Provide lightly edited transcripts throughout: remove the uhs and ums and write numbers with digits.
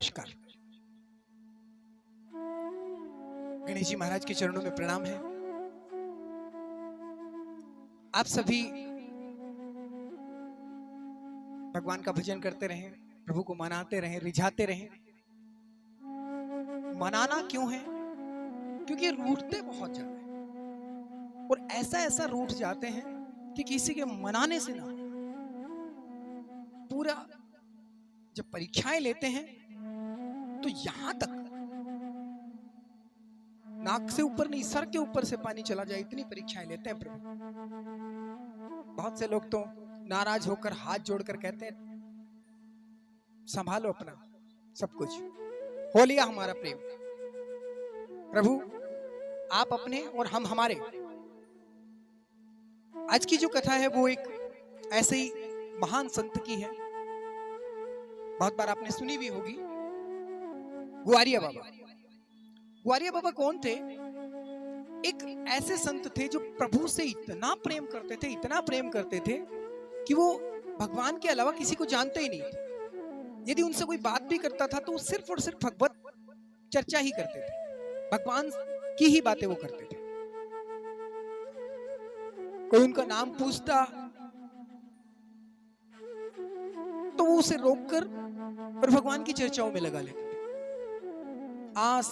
नमस्कार। गणेश जी महाराज के चरणों में प्रणाम है। आप सभी भगवान का भजन करते रहें, प्रभु को मनाते रहें, रिझाते रहें। मनाना क्यों है? क्योंकि रूठते बहुत ज्यादा है और ऐसा ऐसा रूठ जाते हैं कि किसी के मनाने से ना, पूरा जब परीक्षाएं लेते हैं तो यहां तक नाक से ऊपर नहीं, सर के ऊपर से पानी चला जाए, इतनी परीक्षाएं लेते हैं प्रभु। बहुत से लोग तो नाराज होकर हाथ जोड़कर कहते हैं, संभालो अपना सब कुछ, हो लिया हमारा प्रेम, प्रभु आप अपने और हम हमारे। आज की जो कथा है वो एक ऐसे ही महान संत की है, बहुत बार आपने सुनी भी होगी। ग्वारिया बाबा। ग्वारिया बाबा कौन थे? एक ऐसे संत थे जो प्रभु से इतना प्रेम करते थे, इतना प्रेम करते थे कि वो भगवान के अलावा किसी को जानते ही नहीं थे। यदि उनसे कोई बात भी करता था तो वो सिर्फ और सिर्फ भगवत चर्चा ही करते थे, भगवान की ही बातें वो करते थे। कोई उनका नाम पूछता तो वो उसे रोककर और भगवान की चर्चाओं में लगा लेते थे। आस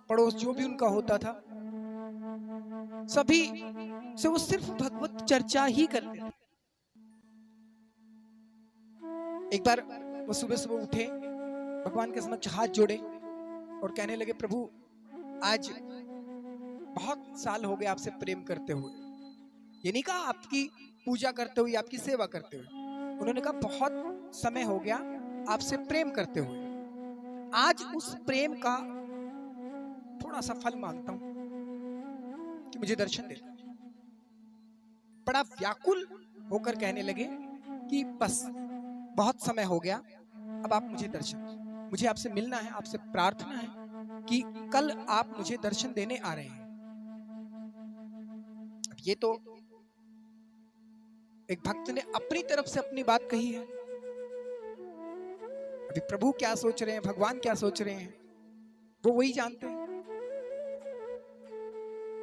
पड़ोस जो भी उनका होता था, सभी से वो सिर्फ भगवत चर्चा ही करते थे। एक बार वो सुबह सुबह उठे, भगवान के समक्ष हाथ जोड़े और कहने लगे, प्रभु आज बहुत साल हो गए आपसे प्रेम करते हुए। ये नहीं कहा आपकी पूजा करते हुए, आपकी सेवा करते हुए, उन्होंने कहा बहुत समय हो गया आपसे प्रेम करते हुए। आज उस प्रेम का थोड़ा सा फल मांगता हूं कि मुझे दर्शन दे। बड़ा व्याकुल होकर कहने लगे कि बस बहुत समय हो गया, अब आप मुझे दर्शन, मुझे आपसे मिलना है, आपसे प्रार्थना है कि कल आप मुझे दर्शन देने आ रहे हैं। अब ये तो एक भक्त ने अपनी तरफ से अपनी बात कही है। अभी प्रभु क्या सोच रहे हैं, भगवान क्या सोच रहे हैं, वो वही जानते हैं।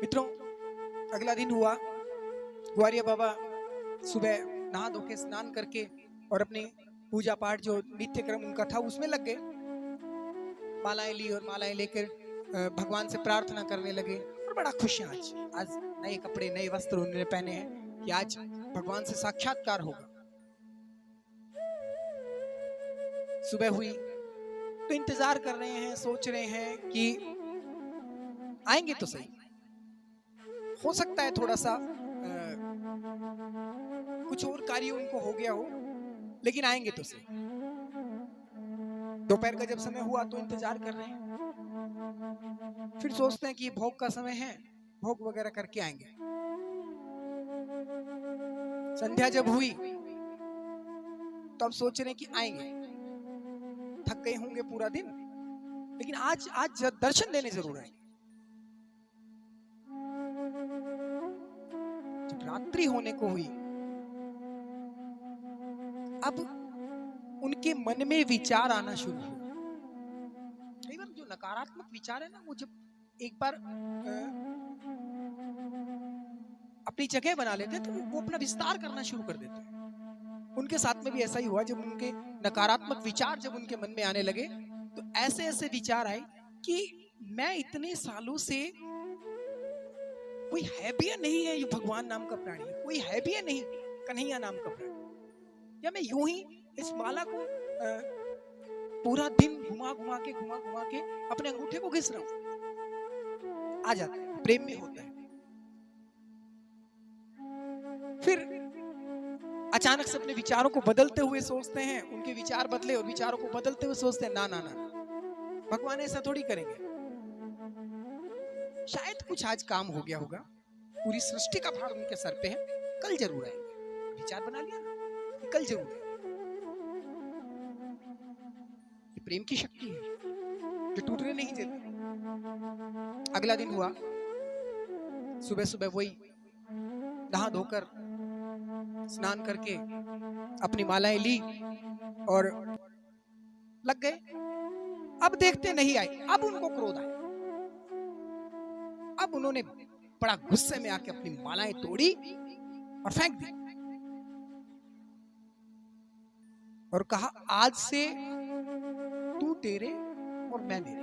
मित्रों, अगला दिन हुआ, ग्वारिया बाबा सुबह नहा धो के स्नान करके और अपनी पूजा पाठ जो नित्य क्रम उनका था उसमें लग गए। मालाएं ली और मालाएं लेकर भगवान से प्रार्थना करने लगे और बड़ा खुश हैं। आज नए कपड़े, नए वस्त्र उन्होंने पहने हैं कि आज भगवान से साक्षात्कार होगा। सुबह हुई तो इंतजार कर रहे हैं, सोच रहे हैं कि आएंगे तो सही, हो सकता है थोड़ा सा कुछ और कार्य उनको हो गया हो, लेकिन आएंगे तो सही। दोपहर का जब समय हुआ तो इंतजार कर रहे हैं, फिर सोचते हैं कि भोग का समय है, भोग वगैरह करके आएंगे। संध्या जब हुई तो अब सोच रहे हैं कि आएंगे, थक गए होंगे पूरा दिन, लेकिन आज दर्शन देने जरूर आएंगे। जब रात्रि होने को हुई, अब उनके मन में विचार आना शुरू हुआ। कई बार जो नकारात्मक विचार है ना, वो जब एक बार अपनी जगह बना लेते हैं तो वो अपना विस्तार करना शुरू कर देते हैं। उनके साथ में भी ऐसा ही हुआ। जब उनके नकारात्मक विचार जब उनके मन में आने लगे तो ऐसे ऐसे विचार आए कि मैं इतने सालों से, कोई है भी या नहीं है ये भगवान नाम का प्राणी, कोई है भी या नहीं कन्हैया नाम का प्राणी, या मैं यूं ही इस माला को पूरा दिन घुमा घुमा के अपने अंगूठे को घिस रहा हूं। आ जाता है, प्रेम में होता है। फिर अचानक से अपने विचारों को बदलते हुए सोचते हैं, उनके विचार बदले और विचारों को बदलते हुए सोचते हैं, ना ना ना, भगवान ऐसा थोड़ी करेंगे, शायद कुछ आज काम हो गया होगा, पूरी सृष्टि का भार उनके सर पे है, कल जरूर आएंगे। विचार बना लिया ना कि कल जरूर आएंगे। ये प्रेम की शक्ति है जो टूटने नहीं देती। अगला दिन हुआ, सुबह सुबह वही नहा धोकर स्नान करके अपनी मालाएं ली और लग गए। अब देखते नहीं आए, अब उनको क्रोध आया। अब उन्होंने बड़ा गुस्से में आके अपनी मालाएं तोड़ी और फेंक दी और कहा, आज से तू तेरे और मैं मेरे।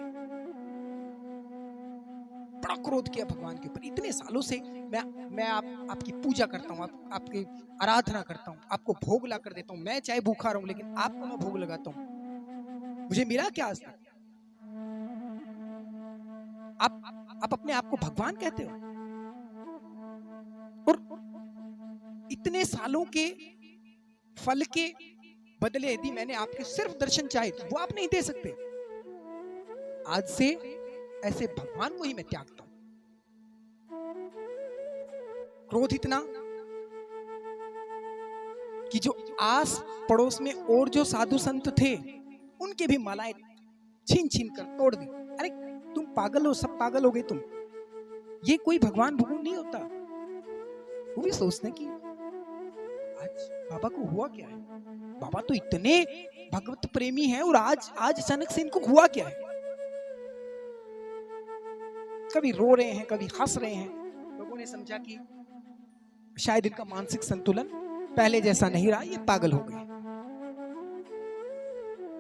बड़ा क्रोध किया भगवान के ऊपर। इतने सालों से मैं आपकी पूजा करता हूँ, आपकी आराधना करता हूँ, आपको भोग ला कर देता हूँ, मैं चाहे भूखा रहूं लेकिन आपको मैं भोग लगाता हूँ, मुझे मिला क्या आज तक? आप अपने आप को भगवान कहते हो और इतने सालों के फल के बदले यदि मैंने आपके सिर्फ दर्शन चाहे तो वो आप नहीं दे सकते। आज से ऐसे भगवान को ही मैं त्यागता हूं। क्रोध इतना कि जो आस पड़ोस में और जो साधु संत थे उनके भी मालाएं छीन छीन कर तोड़ दी। अरे तुम पागल हो, सब पागल हो गए तुम, ये कोई भगवान भगवान नहीं होता। वो भी सोचते कि आज बाबा को हुआ क्या है, बाबा तो इतने भगवत प्रेमी हैं और आज अचानक से इनको हुआ क्या है। कभी रो रहे हैं, कभी हंस रहे हैं। लोगों ने समझा कि शायद इनका मानसिक संतुलन पहले जैसा नहीं रहा, ये पागल हो गए।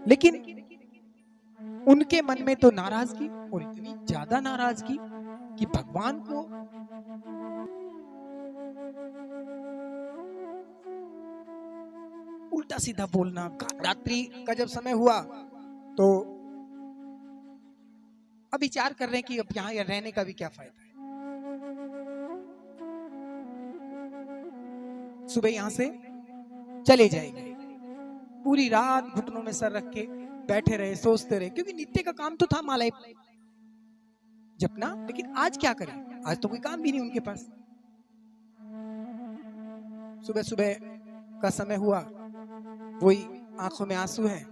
लेकिन उनके मन में तो नाराजगी, और इतनी ज्यादा नाराजगी कि भगवान को उल्टा सीधा बोलना। रात्रि का जब समय हुआ तो अब विचार कर रहे हैं कि अब यहाँ रहने का भी क्या फायदा है। सुबह यहां से चले जाएंगे। पूरी रात घुटनों में सर रख के बैठे रहे, सोचते रहे, क्योंकि नित्य का काम तो था मालाएं जपना। लेकिन आज क्या करें, आज तो कोई काम भी नहीं उनके पास। सुबह सुबह का समय हुआ, वही आंखों में आंसू है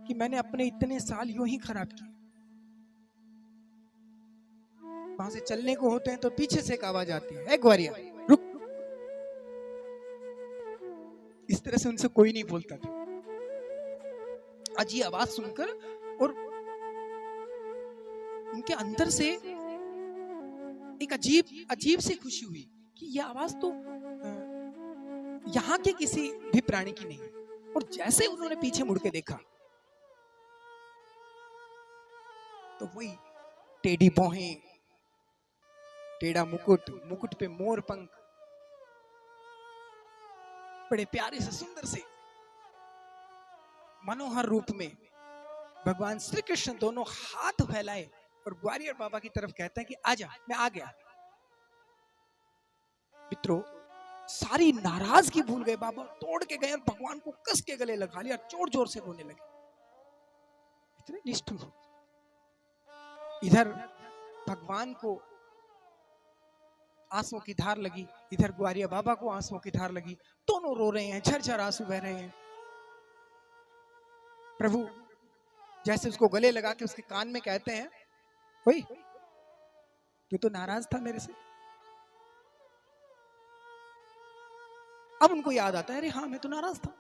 कि मैंने अपने इतने साल यूं ही खराब किए। वहां से चलने को होते हैं तो पीछे से एक आवाज आती है, ग्वारिया रुक। इस तरह से उनसे कोई नहीं बोलता था। आज ये आवाज सुनकर और उनके अंदर से एक अजीब सी खुशी हुई कि ये आवाज तो यहाँ के किसी भी प्राणी की नहीं है। और जैसे उन्होंने पीछे मुड़ के देखा तो वही टेढ़ी भौहें, टेढ़ा मुकुट, मुकुट पे मोर पंख, बड़े प्यारे से सुंदर से मनोहर रूप में भगवान श्री कृष्ण दोनों हाथ फैलाए और ग्वालियर बाबा की तरफ कहते हैं कि आजा, मैं आ गया। मित्रों, सारी नाराजगी भूल गए बाबा, तोड़ के गए और भगवान को कस के गले लगा लिया, जोर जोर से रोने लगे। इतने निष्ठुर। इधर भगवान को आंसुओं की धार लगी, इधर ग्वारिया बाबा को आंसुओं की धार लगी। दोनों रो रहे हैं, झरझर आंसू बह रहे हैं। प्रभु जैसे उसको गले लगा के उसके कान में कहते हैं, ओए तू तो नाराज था मेरे से। अब उनको याद आता है, अरे हाँ मैं तो नाराज था।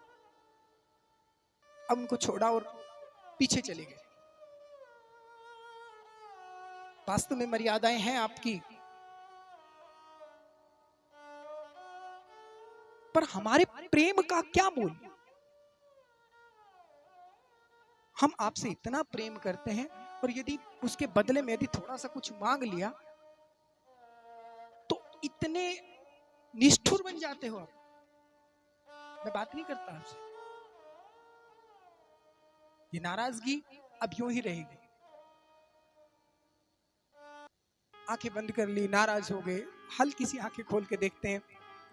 अब उनको छोड़ा और पीछे चले गए। वास्तव में मर्यादाएं हैं आपकी, पर हमारे प्रेम का क्या मूल? हम आपसे इतना प्रेम करते हैं और यदि उसके बदले में यदि थोड़ा सा कुछ मांग लिया तो इतने निष्ठुर बन जाते हो आप। मैं बात नहीं करता आपसे। ये नाराजगी अब यूं ही रहेगी। आंखें बंद कर ली, नाराज हो गए, हल्की सी आंखें खोल के देखते हैं,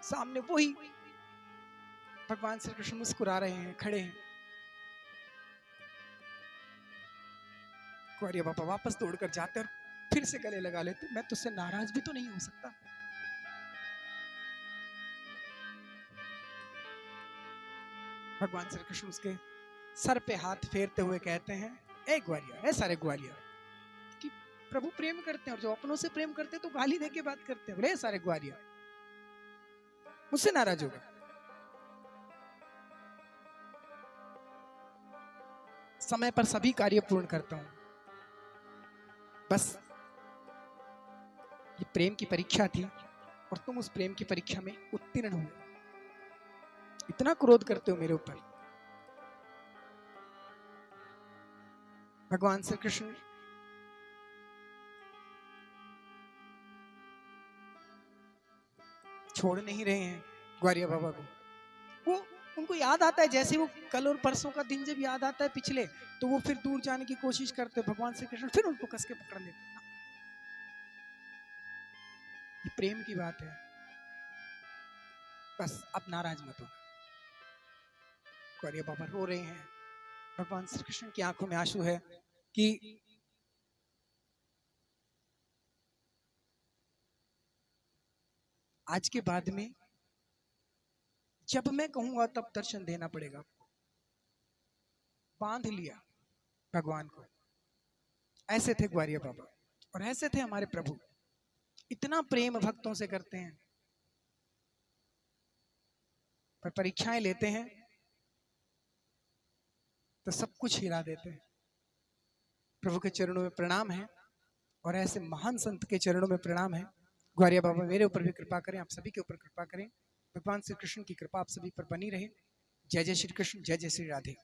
सामने वही भगवान श्री कृष्ण मुस्कुरा रहे हैं, खड़े हैं। ग्वारिया बाबा वापस दौड़कर जाते और फिर से गले लगा लेते, मैं तुझसे नाराज भी तो नहीं हो सकता। भगवान श्री कृष्ण उसके सर पे हाथ फेरते हुए कहते हैं, ए ग्वालिया, ए सारे ग्वालिया, कि प्रभु प्रेम करते हैं और जो अपनों से प्रेम करते हैं तो गाली दे के बात करते हैं। सारे ग्वालिया मुझसे नाराज होगा। समय पर सभी कार्य पूर्ण करता हूं, बस ये प्रेम की परीक्षा थी और तुम उस प्रेम की परीक्षा में उत्तीर्ण हुए। इतना क्रोध करते हो मेरे ऊपर। भगवान श्री कृष्ण छोड़ नहीं रहे हैं ग्वारिया बाबा को। वो उनको याद आता है, जैसे वो कल और परसों का दिन जब याद आता है पिछले, तो वो फिर दूर जाने की कोशिश करते। भगवान श्री कृष्ण फिर उनको कस के पकड़ लेते। ये प्रेम की बात है। बस अब नाराज मत हो। ग्वारिया बाबा रो रहे हैं। भगवान श्री कृष्ण की आंखों में आंसू है कि आज के बाद में जब मैं कहूंगा तब दर्शन देना पड़ेगा। बांध लिया भगवान को। ऐसे थे ग्वारिया बाबा और ऐसे थे हमारे प्रभु। इतना प्रेम भक्तों से करते हैं, पर परीक्षाएं लेते हैं तो सब कुछ हिला देते हैं। प्रभु के चरणों में प्रणाम है और ऐसे महान संत के चरणों में प्रणाम है। ग्वारिया बाबा मेरे ऊपर भी कृपा करें, आप सभी के ऊपर कृपा करें। भगवान श्री कृष्ण की कृपा आप सभी पर बनी रहे। जय जय श्री कृष्ण, जय जय श्री राधे।